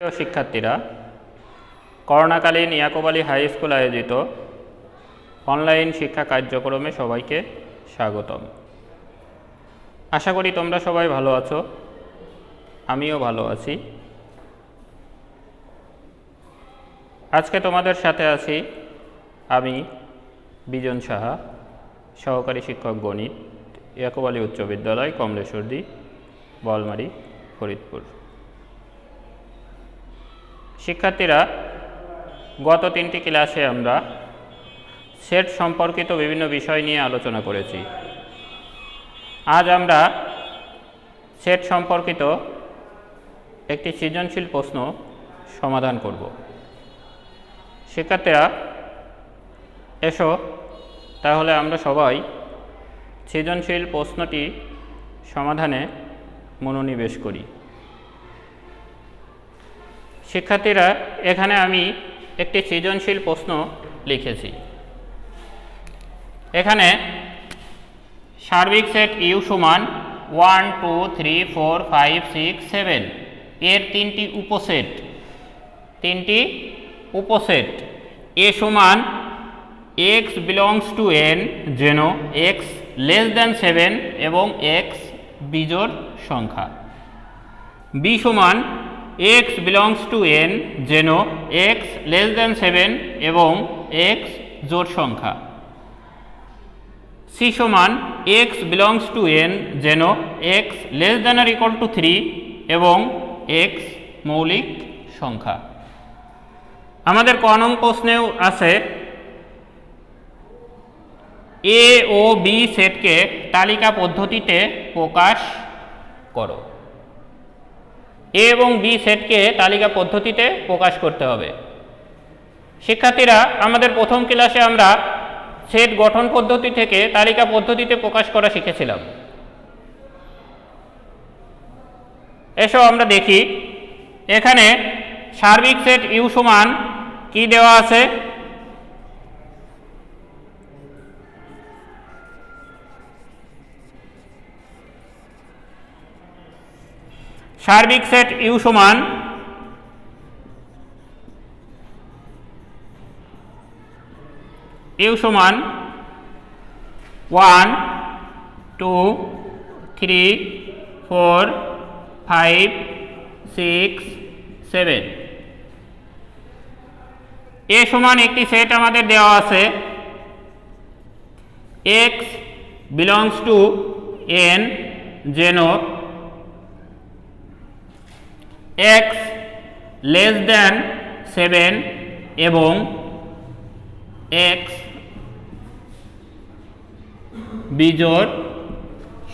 প্রিয় শিক্ষার্থীরা, করোনাকালীন Yakub Ali high school আয়োজিত অনলাইন শিক্ষা কার্যক্রমে সবাইকে স্বাগতম। আশা করি তোমরা সবাই ভালো আছো, আমিও ভালো আছি। আজকে তোমাদের সাথে আছি আমি বিজন সাহা, সহকারী শিক্ষক গণিত, ইয়াকুব আলী উচ্চ বিদ্যালয়, কমলেশ্বরদী, বলমারি, ফরিদপুর। শিক্ষার্থীরা, গত 3টি ক্লাসে আমরা সেট সম্পর্কিত বিভিন্ন বিষয় নিয়ে আলোচনা করেছি। আজ আমরা সেট সম্পর্কিত একটি সৃজনশীল প্রশ্ন সমাধান করব। শিক্ষার্থীরা এসো তাহলে আমরা সবাই সৃজনশীল প্রশ্নটি সমাধানে মনোনিবেশ করি। শিক্ষার্থীরা, এখানে আমি একটি সৃজনশীল প্রশ্ন লিখেছি। এখানে সার্বিক সেট ইউ সমান 1 2 3 4 5 6 7 এর তিনটি উপসেট এ সমান এক্স বিলংস টু এন যেন এক্স লেস দ্যান 7 এবং এক্স বিজোড় সংখ্যা, বি সমান x belongs to n যেন x less than 7 এবং x জোড় সংখ্যা, c সমান x belongs to n যেন x less than or equal to 3 এবং x মৌলিক সংখ্যা। আমাদের ক নং প্রশ্নেও আছে a ও b সেটকে তালিকা পদ্ধতিতে প্রকাশ করো। এ এবং বি সেটকে তালিকা পদ্ধতিতে প্রকাশ করতে হবে। শিক্ষার্থীরা, আমাদের প্রথম ক্লাসে আমরা সেট গঠন পদ্ধতি থেকে তালিকা পদ্ধতিতে প্রকাশ করা শিখেছিলাম। এসো আমরা দেখি এখানে সার্বিক সেট ইউ সমান কি দেওয়া আছে। সার্বিক সেট ইউ সমান ওয়ান 2 3 4 5 6 7। এ সমান একটি সেট আমাদের দেওয়া আছে x বিলংস টু n যেন x লেস দ্যান 7 এবং x বিজোড়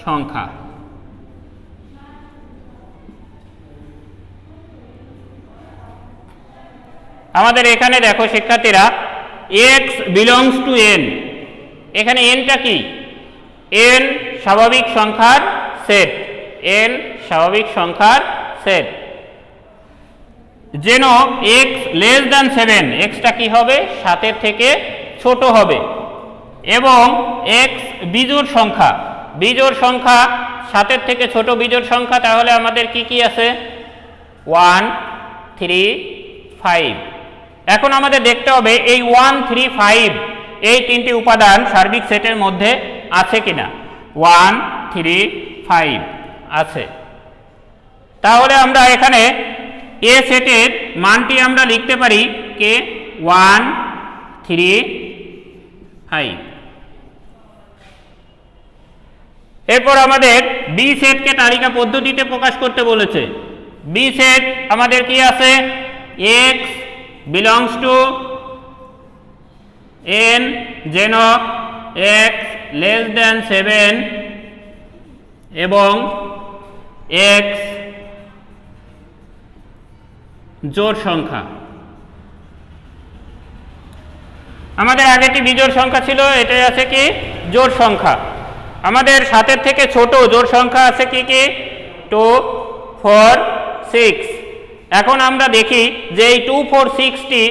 সংখ্যা। আমাদের এখানে দেখো শিক্ষার্থীরা, x বিলংস টু n, এখানে nটা কি? n স্বাভাবিক সংখ্যার সেট, n স্বাভাবিক সংখ্যার সেট যেন x লেস দ্যান 7, এক্সটা কি হবে? 7 থেকে ছোট হবে এবং x বিজোড় সংখ্যা, 7 থেকে ছোট বিজোড় সংখ্যা। তাহলে আমাদের কি কি আছে? 1 3 5। এখন আমাদের দেখতে হবে এই 1 3 5 এই তিনটি উপাদান সার্বিক সেটের মধ্যে আছে কিনা। 1 3 5 আছে। তাহলে আমরা এখানে এ সেটের মানটি আমরা লিখতে পারি কে 1 3 5। এরপর আমাদের বি সেটকে তালিকা পদ্ধতিতে প্রকাশ করতে বলেছে। বি সেট আমাদের কি আছে? x বিলংস টু n যেন x লেস দ্যান 7 এবং x জোড় সংখ্যা। আমাদের আগেটি বিজোড় সংখ্যা ছিল, এটাই আছে কি? জোড় সংখ্যা। আমাদের 7 থেকে ছোট জোড় সংখ্যা আছে কি কি? 2 4 6। এখন আমরা দেখি যে এই 2 4 6টি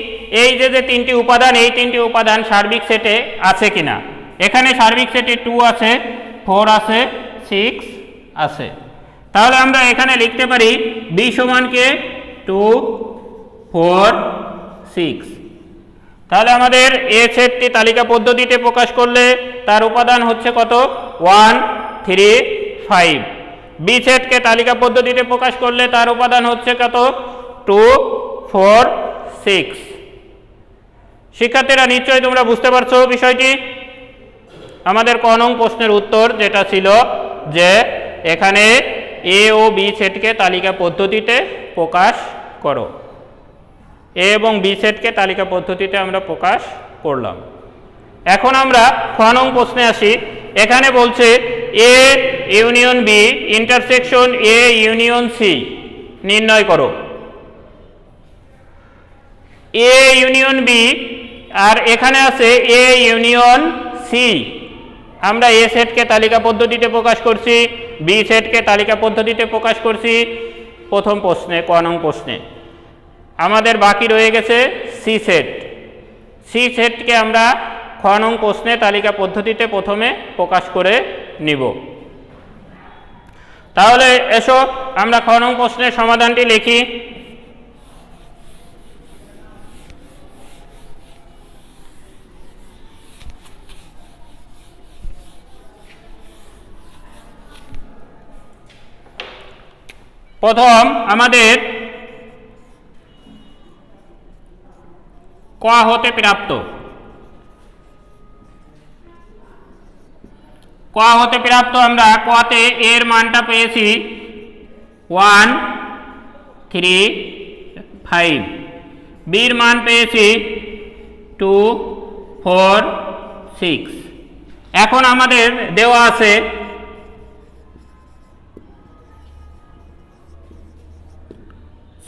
এই যে তিনটি উপাদান, এই তিনটি উপাদান সার্বিক সেটে আছে কিনা। এখানে সার্বিক সেটে 2 আছে, 4 আছে, 6 আছে। তাহলে আমরা এখানে লিখতে পারি বি সমান কে 2 4 6। তাহলে আমাদের এ সেটটি তালিকা পদ্ধতিতে প্রকাশ করলে তার উপাদান হচ্ছে কত? 1 3 5। বি সেটকে তালিকা পদ্ধতিতে প্রকাশ করলে তার উপাদান হচ্ছে কত? 2 4 6। শিক্ষার্থীরা নিশ্চয়ই তোমরা বুঝতে পারছো বিষয়টি। আমাদের ক নং প্রশ্নের উত্তর যেটা ছিল যে এখানে এ ও বি সেটকে তালিকা পদ্ধতিতে প্রকাশ করো। এ এবং বি সেটকে তালিকা পদ্ধতিতে আমরা প্রকাশ করলাম। এখন আমরা খ নং প্রশ্নে আসি। এখানে বলছে A union B intersection A union C নির্ণয় করো। এ ইউনিয়ন বি আর এখানে আছে এ ইউনিয়ন সি। আমরা এ সেটকে তালিকা পদ্ধতিতে প্রকাশ করছি, বি সেটকে তালিকা পদ্ধতিতে প্রকাশ করছি প্রথম প্রশ্নে, ক নং প্রশ্নে। আমাদের বাকি রয়ে গেছে সি সেট। সি সেটকে আমরা খ নং প্রশ্নে তালিকা পদ্ধতিতে প্রথমে প্রকাশ করে নিব। তাহলে এসো আমরা খ নং প্রশ্নের সমাধানটি লিখি। প্রথম আমাদের ক হতে প্রাপ্ত, ক হতে প্রাপ্ত আমরা কতে এর মানটা পেয়েছি 1 3 5, বির মান পেয়েছি 2 4 6। এখন আমাদের দেওয়া আছে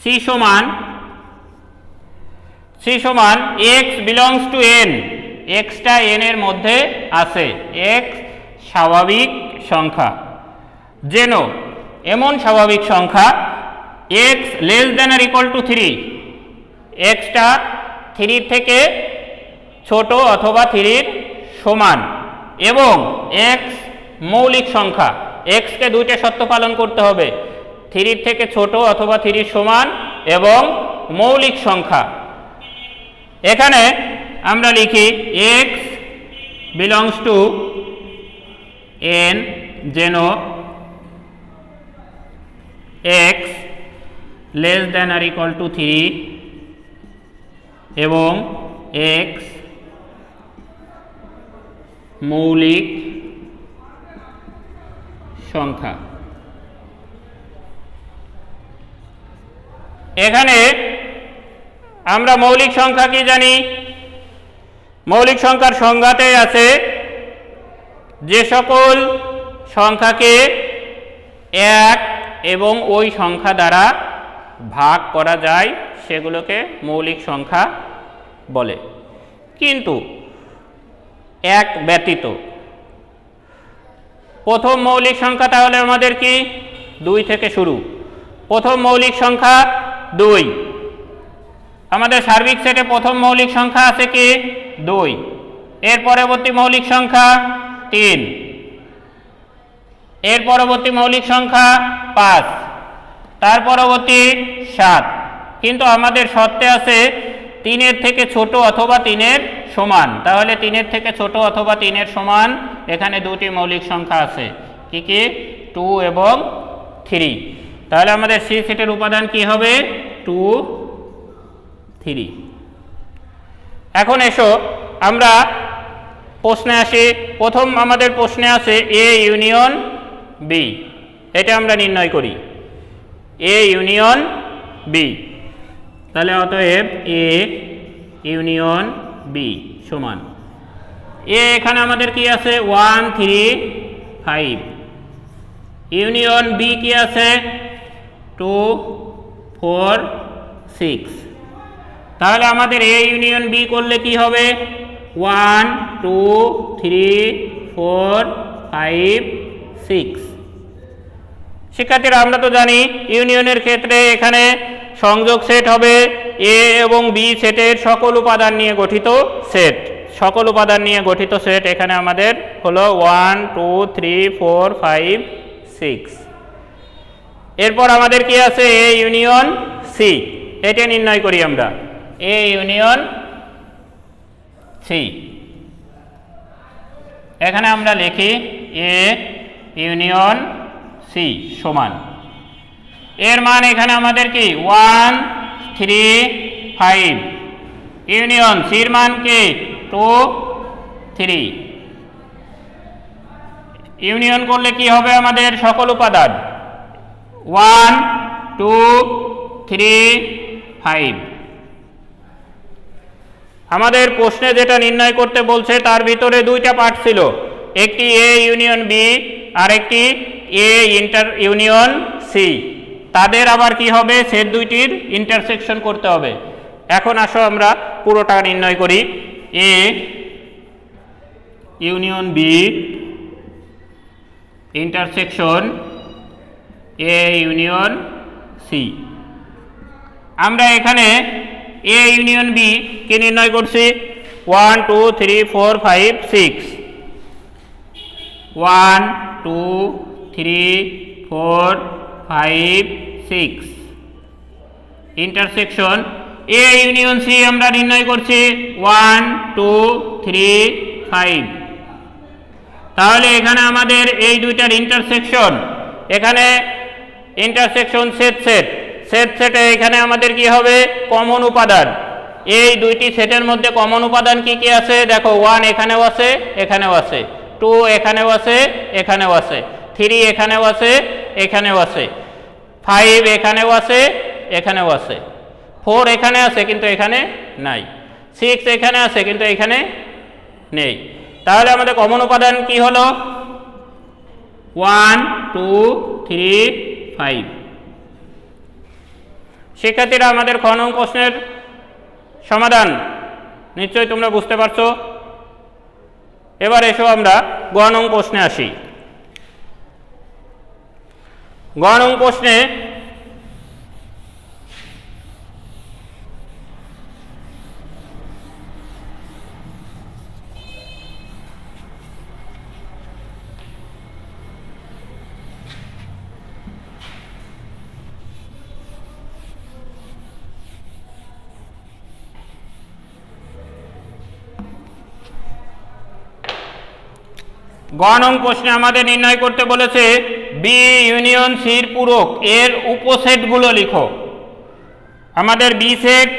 সি সমান x belongs to n, extra n এর মধ্যে আছে, x স্বাভাবিক সংখ্যা, যেন এমন স্বাভাবিক সংখ্যা x লেস দেন আর ইকুয়াল টু 3, এক্সটা 3 থেকে ছোট অথবা 3 সমান, এবং x মৌলিক সংখ্যা, x কে দুইটা শর্ত পালন করতে হবে, 3 থেকে ছোট অথবা 3 সমান এবং মৌলিক সংখ্যা। এখানে আমরা লিখি x বিলংস টু n, যেন x লেস দেন আর ইকুয়াল টু 3 এবং x মৌলিক সংখ্যা। এখানে আমরা মৌলিক সংখ্যা কি জানি? মৌলিক সংখ্যার সংজ্ঞাতে আছে যে সকল সংখ্যাকে 1 এবং ওই সংখ্যা দ্বারা ভাগ করা যায় সেগুলোকে মৌলিক সংখ্যা বলে। কিন্তু 1 ব্যতীত প্রথম মৌলিক সংখ্যা তাহলে আমাদের কি? 2 থেকে শুরু। প্রথম মৌলিক সংখ্যা 2, আমাদের সার্বিক সেটে প্রথম মৌলিক সংখ্যা আছে কি? 2। এর পরবর্তী মৌলিক সংখ্যা 3, এর পরবর্তী মৌলিক সংখ্যা 5, তার পরবর্তী 7। কিন্তু আমাদের শর্তে আছে 3 এর থেকে ছোট অথবা 3 এর সমান। তাহলে 3 এর থেকে ছোট অথবা 3 এর সমান এখানে দুটি মৌলিক সংখ্যা আছে, কি কি? 2 এবং 3। তাহলে আমাদের সি সেটের উপাদান কি হবে? 2 3। এখন এসো আমরা প্রশ্নে আসি। প্রথম আমাদের প্রশ্নে আছে এ ইউনিয়ন বি, এটা আমরা নির্ণয় করি, এ ইউনিয়ন বি। তাহলে অতএব এ ইউনিয়ন বি সমান এ, এখানে আমাদের কি আছে? 1 3 5। ইউনিয়ন বি কি আছে? 2 4 6। তাহলে আমাদের এ ইউনিয়ন বি করলে কি হবে? 1 2 3 4 5 6। শিক্ষার্থীরা আমরা তো জানি ইউনিয়নের ক্ষেত্রে এখানে সংযোগ সেট হবে এ এবং বি সেটের সকল উপাদান নিয়ে গঠিত সেট। সকল উপাদান নিয়ে গঠিত সেট এখানে আমাদের হলো 1 2 3 4 5 6। এরপর আমাদের কি আছে? এ ইউনিয়ন সি, এটা নির্ণয় করি আমরা। এ ইউনিয়ন সি, এখানে আমরা লিখি এ ইউনিয়ন সি সমান, এর মান এখানে আমাদের কি 1 3 5, ইউনিয়ন সির মান কি 2 3, ইউনিয়ন করলে কি হবে আমাদের সকল উপাদান 1 2 3 5। আমাদের প্রশ্নে যেটা নির্ণয় করতে বলছে তার ভিতরে দুইটা পার্ট ছিল, একটি এ ইউনিয়ন বি আর একটি এ ইউনিয়ন সি। তাদের আবার কি হবে, সেট দুইটির ইন্টারসেকশন করতে হবে। এখন আসো আমরা পুরোটা নির্ণয় করি। A union B intersection A union C. আমরা এখানে এ ইউনিয়ন বি কে নির্ণয় করছি 1 2 3 4 5 6, 1 2 3 4 5 6, ইন্টারসেকশন এ ইউনিয়ন সি আমরা নির্ণয় করছি 1 2 3 5। তাহলে এখানে আমাদের এই দুইটার ইন্টারসেকশন, এখানে ইন্টারসেকশন সেট সেট সেট সেটে এখানে আমাদের কি হবে, কমন উপাদান। এই দুইটি সেটের মধ্যে কমন উপাদান কি কি আছে দেখো, 1 এখানেও আছে এখানেও আছে, 2 এখানেও আছে এখানেও আছে, 3 এখানেও আছে এখানেও আছে, 5 এখানেও আছে এখানেও আছে, 4 এখানে আছে কিন্তু এখানে নাই, 6 এখানে আছে কিন্তু এখানে নেই। তাহলে আমাদের কমন উপাদান কি হলো 1 2 3 5। শিক্ষার্থীরা, আমাদের খ নং প্রশ্নের সমাধান নিশ্চয়ই তোমরা বুঝতে পারছো। এবার এসো আমরা গ নং প্রশ্নে আসি। গ নং প্রশ্নে গ নং প্রশ্নে আমাদের নির্ণয় করতে বলেছে বি ইউনিয়ন সির পূরক এর উপসেটগুলো লিখো। আমাদের B set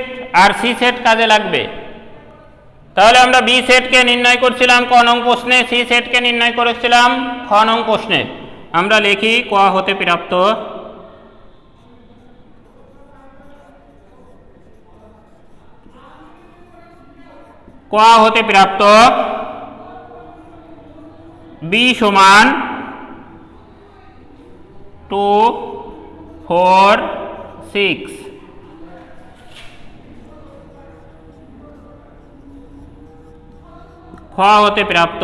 R she said কাজে লাগবে। তাহলে আমরা বি সেটকে নির্ণয় করছিলাম ক নং প্রশ্নে, সি সেটকে নির্ণয় করেছিলাম খ নং প্রশ্নে। আমরা লিখি ক হতে প্রাপ্ত বি সমান 2 4 6, খ হতে প্রাপ্ত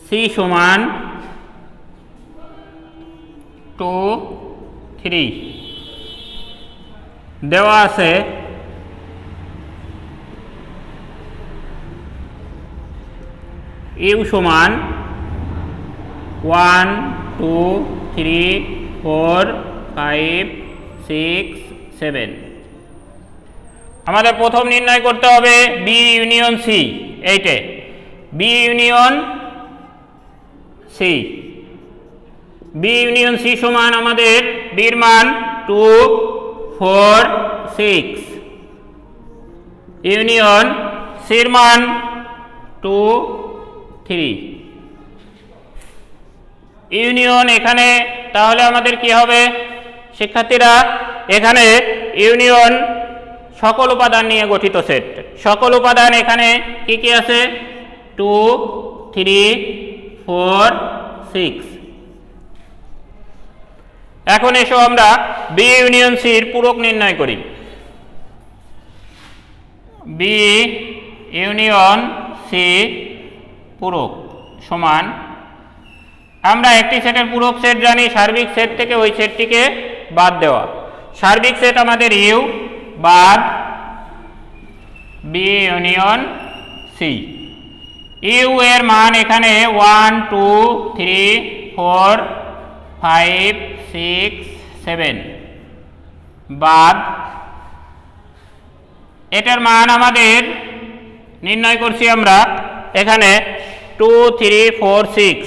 সি সমান 2 3। দেওয়া আছে ইউ সমান 1 2 3 4 5 6 7। আমাদের প্রথম নির্ণয় করতে হবে বি ইউনিয়ন সি। এইটে B union C, B union C সমান আমাদের বির মান 2 4 6, ইউনিয়ন সির মান 2 3। ইউনিয়ন এখানে তাহলে আমাদের কি হবে শিক্ষার্থীরা, এখানে ইউনিয়ন সকল উপাদান নিয়ে গঠিত সেট। সকল উপাদান এখানে কি কি আছে 2 3 4 6। এখন এসো আমরা বি ইউনিয়ন সির পূরক নির্ণয় করি। বি ইউনিয়ন সি পূরক সমান, আমরা একটি সেটের পূরক সেট জানি, সার্বিক সেট থেকে ওই সেটটিকে বাদ দেওয়া। সার্বিক সেট আমাদের ইউ বাদ বি ইউনিয়ন সি। ইউ এর মান এখানে 1 2 3 4 5 6 7 বাদ এটার মান আমাদের নির্ণয় করছি আমরা এখানে 2 3 4 6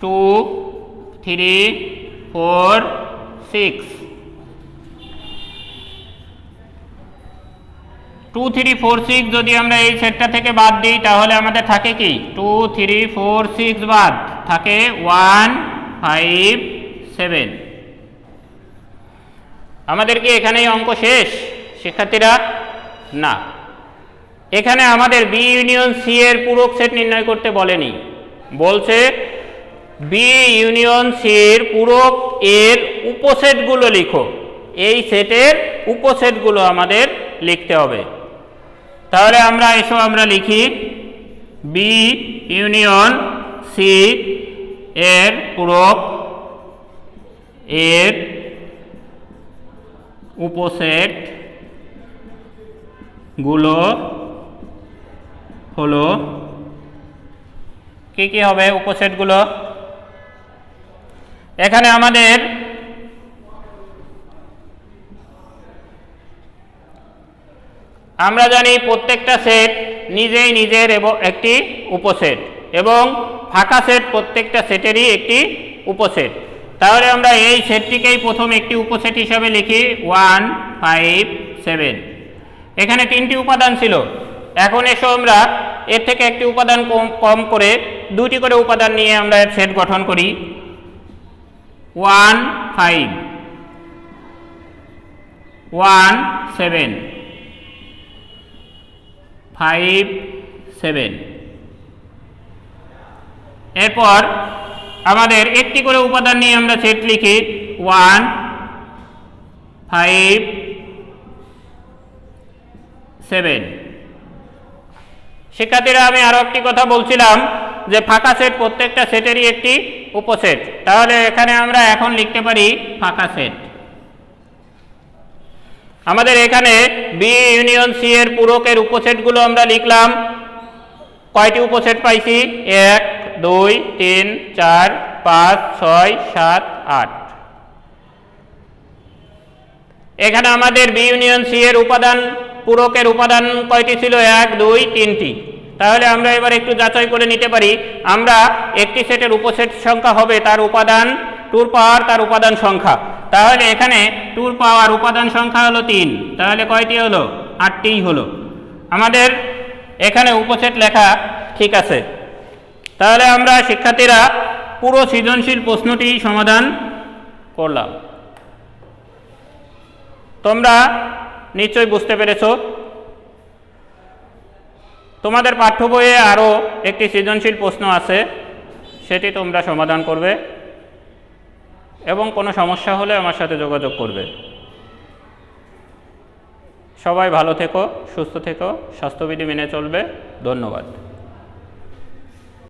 2 3 4 6 2 3 4 6 যদি আমরা এই সেটটা থেকে বাদ দিই তাহলে আমাদের থাকে কি 2 3 4 6 বাদ থাকে 1 5 7 আমাদের কি এখানেই অঙ্ক শেষ শিক্ষার্থীরা না এখানে আমাদের বি ইউনিয়ন সি এর পূরক সেট নির্ণয় করতে বলেনি বলছে বি ইউনিয়ন সি এর পূরক এর উপসেটগুলো লিখো এই সেটের উপসেটগুলো আমাদের লিখতে হবে তাহলে আমরা লিখি বি ইউনিয়ন সি এর পূরক এর উপসেট গুলো হলো কি কি হবে উপসেটগুলো এখানে আমাদের আমরা জানি প্রত্যেকটা সেট নিজেই নিজের একটি উপসেট এবং ফাঁকা সেট প্রত্যেকটা সেটেরই একটি উপসেট তাহলে আমরা এই সেটটিকেই প্রথম একটি উপসেট হিসাবে লিখি 1 5 7 এখানে 3টি উপাদান ছিল এখন এসো আমরা এর থেকে একটি উপাদান কম করে দুটি করে উপাদান নিয়ে আমরা সেট গঠন করি 1 5 1 7 5 7 এরপর আমাদের একটি করে উপাদান নিয়ে আমরা সেট লিখি 1 5 7 শিক্ষার্থীরা আমি আরো একটি কথা বলছিলাম যে ফাঁকা সেট প্রত্যেকটা সেটেরই একটি উপসেট তাহলে এখানে আমরা এখন লিখতে পারি ফাঁকা সেট আমাদের এখানে বি ইউনিয়ন সি এর পূরকের উপসেটগুলো আমরা লিখলাম কয়টি উপসেট পাইছি 1 2 3 4 5 6 7 8 এখানে আমাদের বি ইউনিয়ন সি এর উপাদান পূরকের উপাদান কয়টি ছিল 1 2 3টি তাহলে আমরা এবার একটু যাচাই করে নিতে পারি আমরা একটি সেটের উপসেট সংখ্যা হবে তার উপাদান টুর পাওয়ার তার উপাদান সংখ্যা তাহলে এখানে টুর পাওয়ার উপাদান সংখ্যা হলো 3 তাহলে কয়টি হলো 8টিই হলো আমাদের এখানে উপসেট লেখা ঠিক আছে তাহলে আমরা শিক্ষার্থীরা পুরো সৃজনশীল প্রশ্নটি সমাধান করলাম তোমরা নিশ্চয়ই বুঝতে পেরেছো তোমাদের পাঠ্য বইয়ে আরও একটি সৃজনশীল প্রশ্ন আছে সেটি তোমরা সমাধান করবে এবং কোনো সমস্যা হলে আমার সাথে যোগাযোগ করবে সবাই ভালো থেকো সুস্থ থেকো স্বাস্থ্যবিধি মেনে চলবে ধন্যবাদ